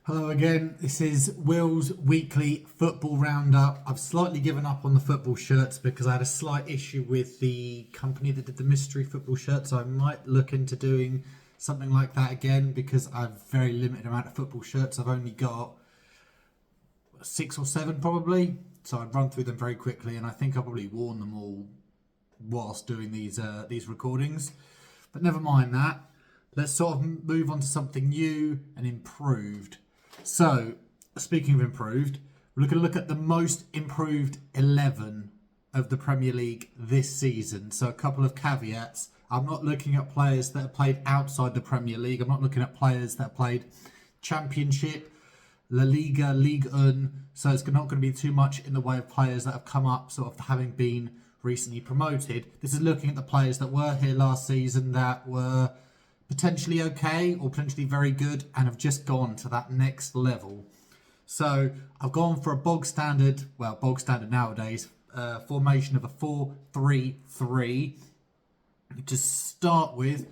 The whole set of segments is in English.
Hello again, this is Will's weekly football roundup. I've slightly given up on the football shirts because I had a slight issue with the company that did the mystery football shirts. So I might look into doing something like that again because I've very limited amount of football shirts. I've only got 6 or 7 probably. So I'd run through them very quickly and I think I've probably worn them all whilst doing these recordings. But never mind that. Let's sort of move on to something new and improved. So, speaking of improved, we're going to look at the most improved 11 of the Premier League this season. So, a couple of caveats. I'm not looking at players that have played outside the Premier League. I'm not looking at players that have played Championship, La Liga, Ligue 1. So, it's not going to be too much in the way of players that have come up, sort of having been recently promoted. This is looking at the players that were here last season that were potentially okay or potentially very good and have just gone to that next level. So I've gone for a bog standard nowadays, formation of a 4-3-3. To start with,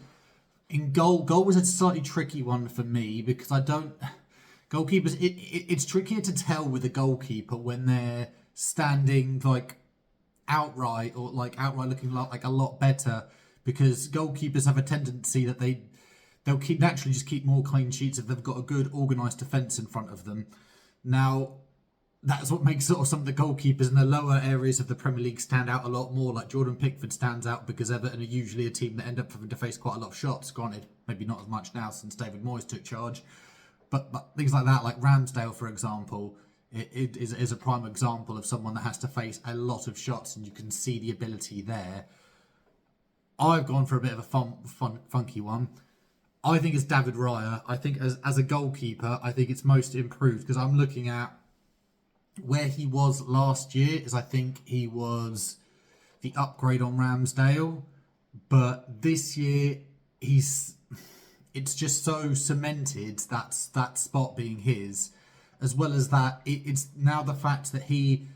in goal was a slightly tricky one for me because goalkeepers, it's trickier to tell with a goalkeeper when they're standing like outright or like outright looking like a lot better, because goalkeepers have a tendency that they'll naturally just keep more clean sheets if they've got a good organised defence in front of them. Now, that's what makes sort of some of the goalkeepers in the lower areas of the Premier League stand out a lot more. Like Jordan Pickford stands out because Everton are usually a team that end up having to face quite a lot of shots. Granted, maybe not as much now since David Moyes took charge. But things like that, like Ramsdale, for example, it is a prime example of someone that has to face a lot of shots, and you can see the ability there. I've gone for a bit of a funky one. I think it's David Raya. I think as a goalkeeper, I think it's most improved because I'm looking at where he was last year. I think he was the upgrade on Ramsdale, but this year it's just so cemented that spot being his, as well as that it's now the fact that he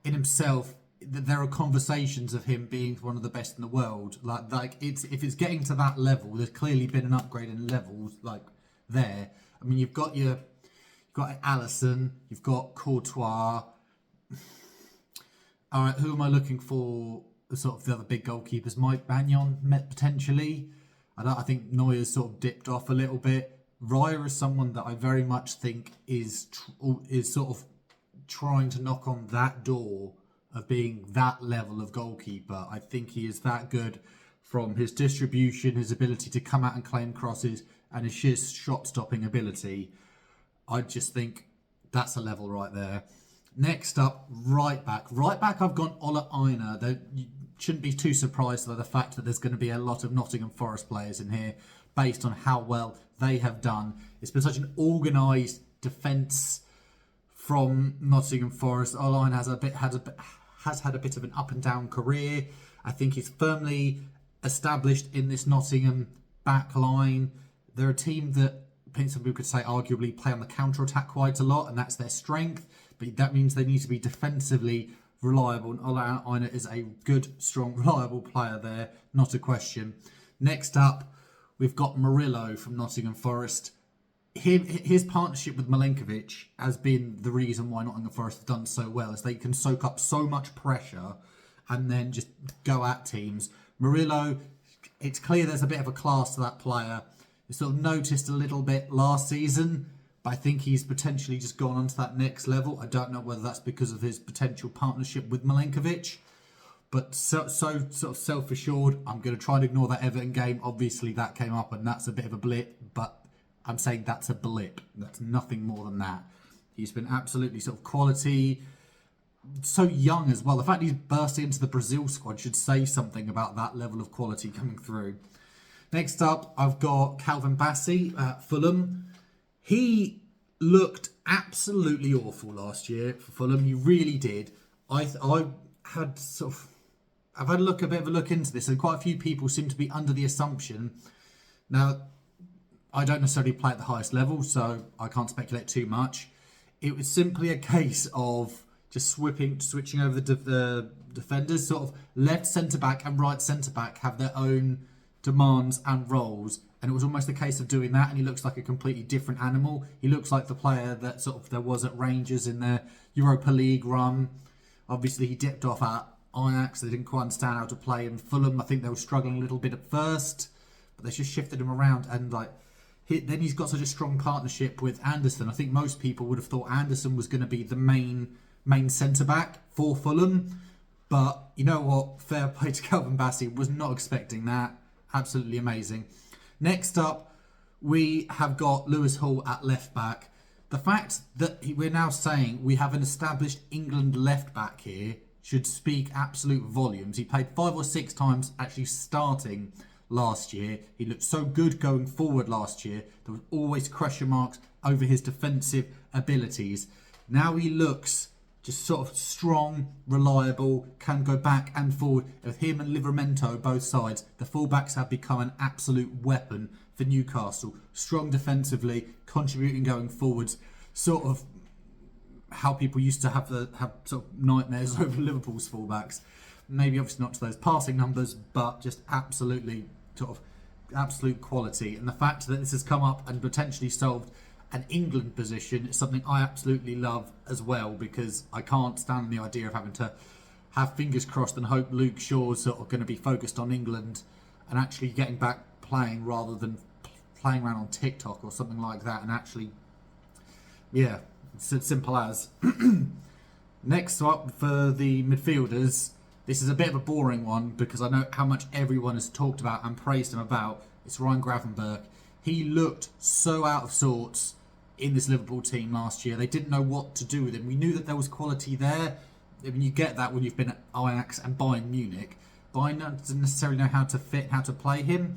in himself, that there are conversations of him being one of the best in the world. Like if it's getting to that level, there's clearly been an upgrade in levels like there. I mean, you've got Alisson, you've got Courtois. All right, who am I looking for? Sort of the other big goalkeepers, Mike Maignan potentially. I think Neuer's sort of dipped off a little bit. Raya is someone that I very much think is sort of trying to knock on that door of being that level of goalkeeper. I think he is that good from his distribution, his ability to come out and claim crosses, and his sheer shot-stopping ability. I just think that's a level right there. Next up, right back. Right back, I've gone Ola Aina. You shouldn't be too surprised by the fact that there's going to be a lot of Nottingham Forest players in here based on how well they have done. It's been such an organised defence from Nottingham Forest. Ola Aina has had a bit of an up and down career. I think he's firmly established in this Nottingham back line. They're a team that some people could say arguably play on the counter-attack quite a lot, and that's their strength, but that means they need to be defensively reliable, and Ola Aina is a good, strong, reliable player there, not a question. Next up, we've got Murillo from Nottingham Forest. His partnership with Milenkovic has been the reason why Nottingham Forest have done so well, as they can soak up so much pressure and then just go at teams. Murillo, it's clear there's a bit of a class to that player. You sort of noticed a little bit last season, but I think he's potentially just gone on to that next level. I don't know whether that's because of his potential partnership with Milenkovic, but so sort of self-assured. I'm going to try and ignore that Everton game. Obviously, that came up and that's a bit of a blip, but I'm saying that's a blip. That's nothing more than that. He's been absolutely sort of quality. So young as well. The fact he's bursting into the Brazil squad should say something about that level of quality coming through. Next up, I've got Calvin Bassey at Fulham. He looked absolutely awful last year for Fulham. He really did. I've had a bit of a look into this, and quite a few people seem to be under the assumption. Now, I don't necessarily play at the highest level, so I can't speculate too much. It was simply a case of just switching over the defenders. Sort of left centre-back and right centre-back have their own demands and roles. And it was almost a case of doing that, and he looks like a completely different animal. He looks like the player that sort of there was at Rangers in their Europa League run. Obviously, he dipped off at Ajax. They didn't quite understand how to play. In Fulham, I think they were struggling a little bit at first, but they just shifted him around. And then he's got such a strong partnership with Anderson. I think most people would have thought Anderson was going to be the main centre back for Fulham. But you know what? Fair play to Calvin Bassey. Was not expecting that. Absolutely amazing. Next up, we have got Lewis Hall at left back. The fact that we're now saying we have an established England left back here should speak absolute volumes. He played 5 or 6 times actually starting last year. He looked so good going forward last year. There was always question marks over his defensive abilities. Now he looks just sort of strong, reliable, can go back and forward. With him and Livramento both sides, the fullbacks have become an absolute weapon for Newcastle. Strong defensively, contributing going forwards. Sort of how people used to have sort of nightmares over Liverpool's fullbacks. Maybe obviously not to those passing numbers, but just absolutely sort of absolute quality. And the fact that this has come up and potentially solved an England position is something I absolutely love as well, because I can't stand the idea of having to have fingers crossed and hope Luke Shaw's sort of going to be focused on England and actually getting back playing rather than playing around on TikTok or something like that. And actually, yeah, it's as simple as. Next up for the midfielders, this is a bit of a boring one because I know how much everyone has talked about and praised him about. It's Ryan Gravenberch. He looked so out of sorts in this Liverpool team last year. They didn't know what to do with him. We knew that there was quality there. I mean, you get that when you've been at Ajax and Bayern Munich. Bayern doesn't necessarily know how to fit, how to play him.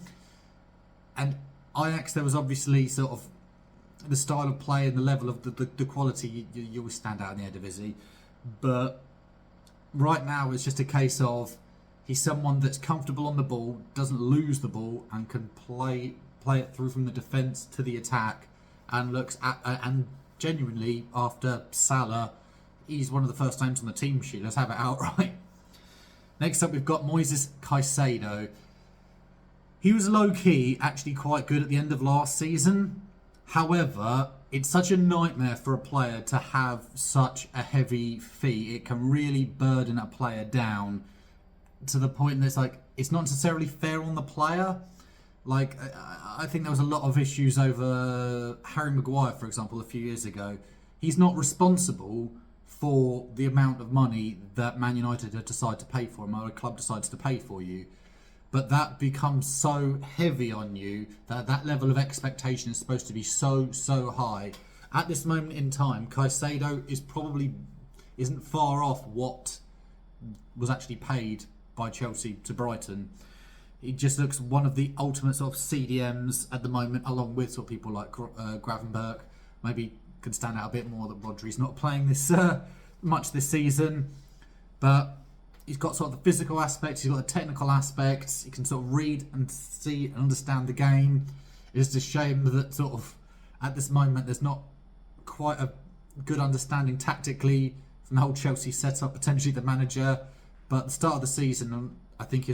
And Ajax, there was obviously sort of the style of play and the level of the quality. You always stand out in the Eredivisie. But right now, it's just a case of he's someone that's comfortable on the ball, doesn't lose the ball, and can play it through from the defence to the attack. And looks at, and genuinely, after Salah, he's one of the first names on the team sheet. Let's have it outright. Next up, we've got Moises Caicedo. He was low-key actually quite good at the end of last season. However, it's such a nightmare for a player to have such a heavy fee. It can really burden a player down to the point that it's not necessarily fair on the player. I think there was a lot of issues over Harry Maguire, for example, a few years ago. He's not responsible for the amount of money that Man United decide to pay for him, or a club decides to pay for you. But that becomes so heavy on you that level of expectation is supposed to be so high. At this moment in time, Caicedo isn't far off what was actually paid by Chelsea to Brighton. He just looks one of the ultimate sort of CDMs at the moment, along with sort of people like Gravenberch. Maybe could stand out a bit more that Rodri's not playing this much this season. But he's got sort of the physical aspects, he's got the technical aspects, he can sort of read and see and understand the game. It's just a shame that sort of at this moment there's not quite a good understanding tactically from the whole Chelsea setup, potentially the manager. But at the start of the season, I think he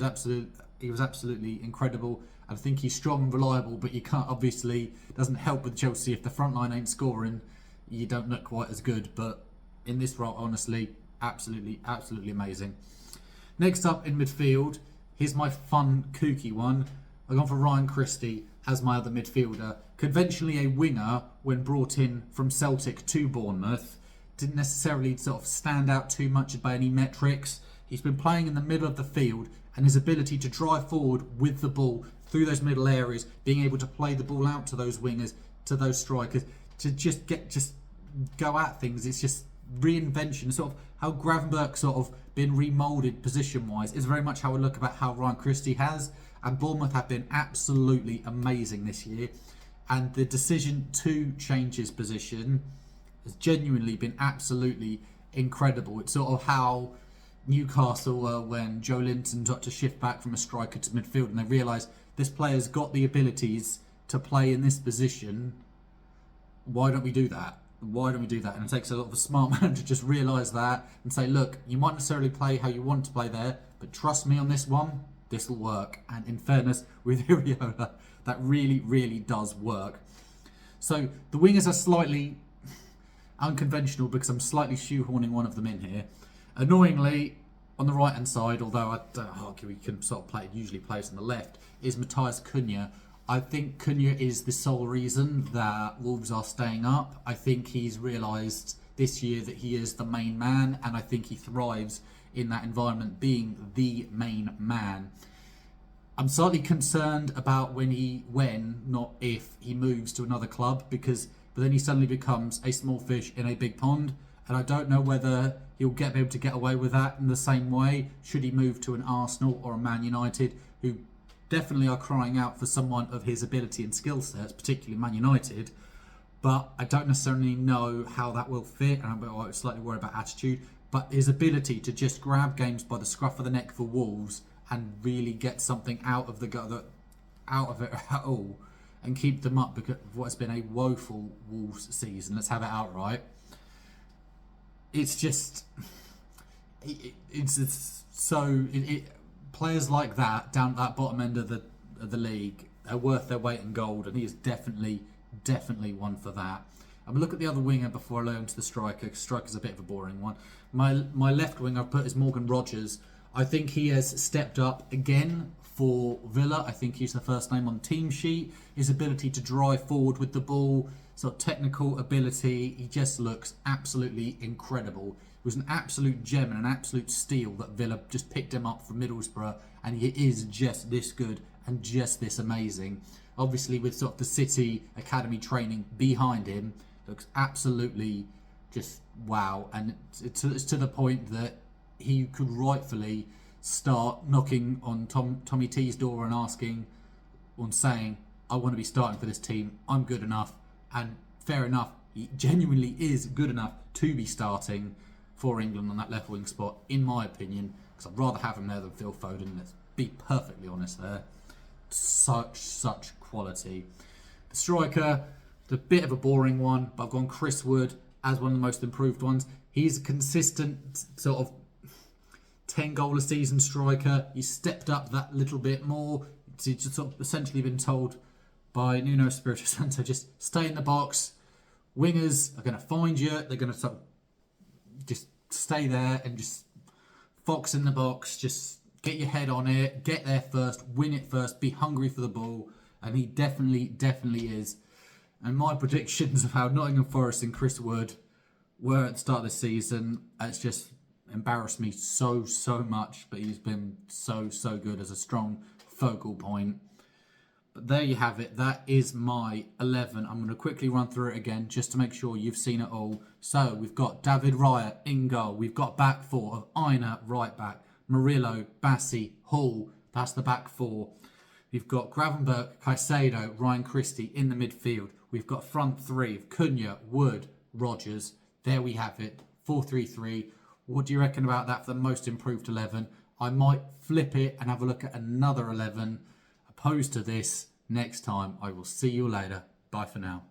was absolutely incredible. I think he's strong and reliable, but you can't, obviously, doesn't help with Chelsea if the front line ain't scoring. You don't look quite as good, but in this role, honestly, absolutely amazing. Next up in midfield, here's my fun, kooky one. I've gone for Ryan Christie as my other midfielder. Conventionally a winger when brought in from Celtic to Bournemouth. Didn't necessarily sort of stand out too much by any metrics. He's been playing in the middle of the field, and his ability to drive forward with the ball through those middle areas, being able to play the ball out to those wingers, to those strikers, to just go at things. It's just reinvention, sort of how Gravenberch sort of been remoulded position-wise is very much how I look about how Ryan Christie has. And Bournemouth have been absolutely amazing this year. And the decision to change his position has genuinely been absolutely incredible. It's sort of how Newcastle were when Joe Linton got to shift back from a striker to midfield, and they realised this player's got the abilities to play in this position. Why don't we do that? Why don't we do that? And it takes a lot of a smart man to just realise that and say, look, you might necessarily play how you want to play there, but trust me on this one, this will work. And in fairness, with Iriola, That really, really does work. So the wingers are slightly unconventional because I'm slightly shoehorning one of them in here. Annoyingly, on the right hand side, although I don't argue he can sort of usually plays on the left, is Matheus Cunha. I think Cunha is the sole reason that Wolves are staying up. I think he's realised this year that he is the main man, and I think he thrives in that environment being the main man. I'm slightly concerned about when, not if, he moves to another club, but then he suddenly becomes a small fish in a big pond, and I don't know whether he'll be able to get away with that in the same way should he move to an Arsenal or a Man United, who definitely are crying out for someone of his ability and skill sets, particularly Man United. But I don't necessarily know how that will fit, and I'm slightly worried about attitude. But his ability to just grab games by the scruff of the neck for Wolves and really get something out of it at all, and keep them up because of what has been a woeful Wolves season. Let's have it outright. It's just, players like that down at that bottom end of the league are worth their weight in gold, and he is definitely one for that. I'm gonna look at the other winger before I go into the striker, because striker's a bit of a boring one. My left wing I've put is Morgan Rogers. I think he has stepped up again for Villa. I think he's the first name on the team sheet. His ability to drive forward with the ball, sort of technical ability, he just looks absolutely incredible. It was an absolute gem and an absolute steal that Villa just picked him up from Middlesbrough, and he is just this good and just this amazing. Obviously, with sort of the City Academy training behind him, looks absolutely just wow. And it's to the point that he could rightfully start knocking on Tommy T's door and saying, I want to be starting for this team. I'm good enough. And fair enough, he genuinely is good enough to be starting for England on that left wing spot, in my opinion, because I'd rather have him there than Phil Foden. Let's be perfectly honest there. Such quality. The striker, the bit of a boring one, but I've gone Chris Wood as one of the most improved ones. He's a consistent sort of 10 goal a season striker. He's stepped up that little bit more. He's just sort of essentially been told by Nuno Espirito Santo, just stay in the box. Wingers are going to find you. They're going to sort of just stay there and just fox in the box. Just get your head on it. Get there first. Win it first. Be hungry for the ball. And he definitely is. And my predictions of how Nottingham Forest and Chris Wood were at the start of the season, it's just embarrassed me so much. But he's been so good as a strong focal point. But there you have it. That is my 11. I'm going to quickly run through it again just to make sure you've seen it all. So we've got David Raya in goal. We've got back four of Aina right back, Murillo, Bassi, Hall. That's the back four. We've got Gravenberch, Caicedo, Ryan Christie in the midfield. We've got front three of Cunha, Wood, Rogers. There we have it. 4-3-3. What do you reckon about that for the most improved 11? I might flip it and have a look at another 11 opposed to this next time. I will see you later. Bye for now.